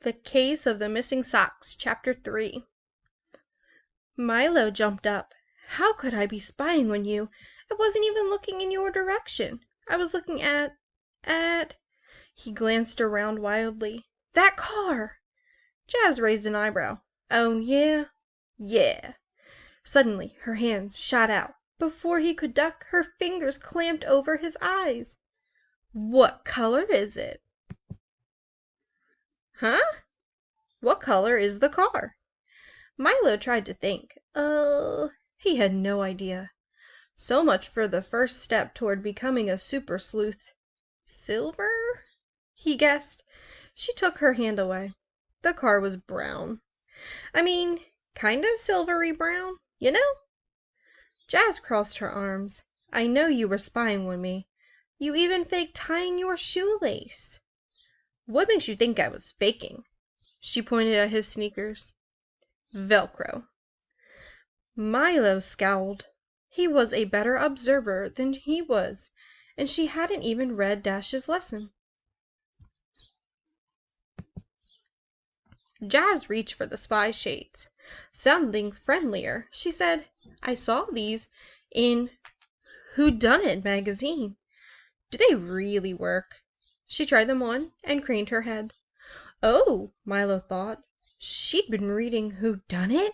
The Case of the Missing Socks, Chapter 3. Milo jumped up. How could I be spying on you? I wasn't even looking in your direction. I was looking at... He glanced around wildly. That car! Jazz raised an eyebrow. Oh, yeah? Yeah. Suddenly, her hands shot out. Before he could duck, her fingers clamped over his eyes. What color is it? Huh? What color is the car? Milo tried to think. He had no idea. So much for the first step toward becoming a super sleuth. Silver? He guessed. She took her hand away. The car was brown. I mean, kind of silvery brown, you know? Jazz crossed her arms. I know you were spying on me. You even faked tying your shoelace. What makes you think I was faking? She pointed at his sneakers. Velcro. Milo scowled. He was a better observer than he was, and she hadn't even read Dash's lesson. Jazz reached for the spy shades. Sounding friendlier, she said, I saw these in Whodunit magazine. Do they really work? She tried them on and craned her head. Oh, Milo thought. She'd been reading Whodunit?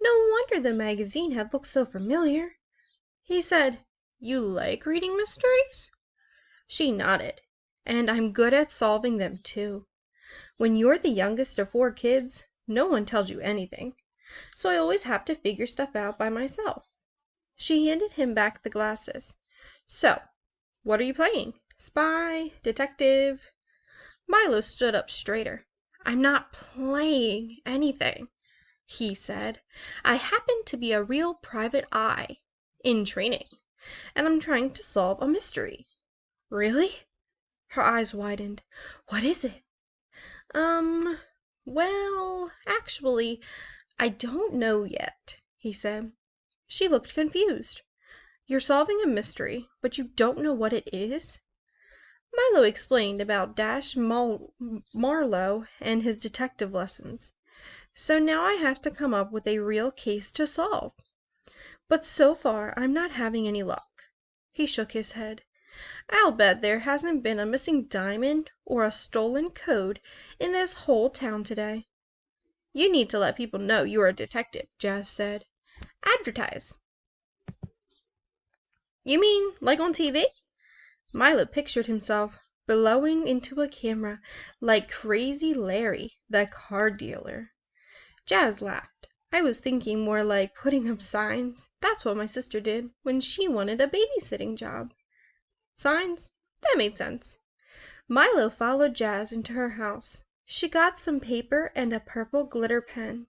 No wonder the magazine had looked so familiar. He said, You like reading mysteries? She nodded. And I'm good at solving them, too. When you're the youngest of 4 kids, no one tells you anything. So I always have to figure stuff out by myself. She handed him back the glasses. So, what are you playing? Spy? Detective? Milo stood up straighter. I'm not playing anything, he said. I happen to be a real private eye in training, and I'm trying to solve a mystery. Really? Her eyes widened. What is it? Well, actually, I don't know yet, he said. She looked confused. You're solving a mystery, but you don't know what it is? Milo explained about Marlowe and his detective lessons. So now I have to come up with a real case to solve. But so far, I'm not having any luck. He shook his head. I'll bet there hasn't been a missing diamond or a stolen code in this whole town today. You need to let people know you're a detective, Jazz said. Advertise. You mean like on TV? Milo pictured himself blowing into a camera like Crazy Larry, the car dealer. Jazz laughed. I was thinking more like putting up signs. That's what my sister did when she wanted a babysitting job. Signs? That made sense. Milo followed Jazz into her house. She got some paper and a purple glitter pen.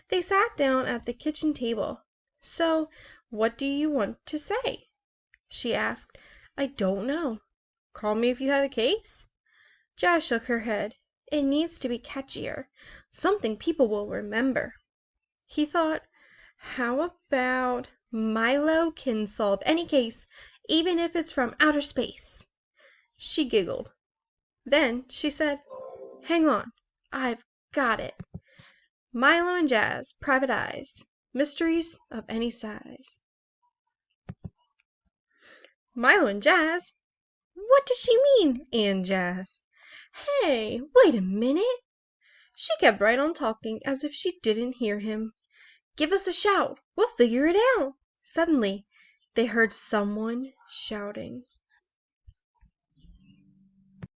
They sat down at the kitchen table. So, what do you want to say? She asked. I don't know. Call me if you have a case? Jazz shook her head. It needs to be catchier. Something people will remember. He thought, how about Milo can solve any case, even if it's from outer space? She giggled. Then she said, hang on, I've got it. Milo and Jazz, private eyes, mysteries of any size. Milo and Jazz? What does she mean, and Jazz? Hey, wait a minute. She kept right on talking as if she didn't hear him. Give us a shout. We'll figure it out. Suddenly, they heard someone shouting.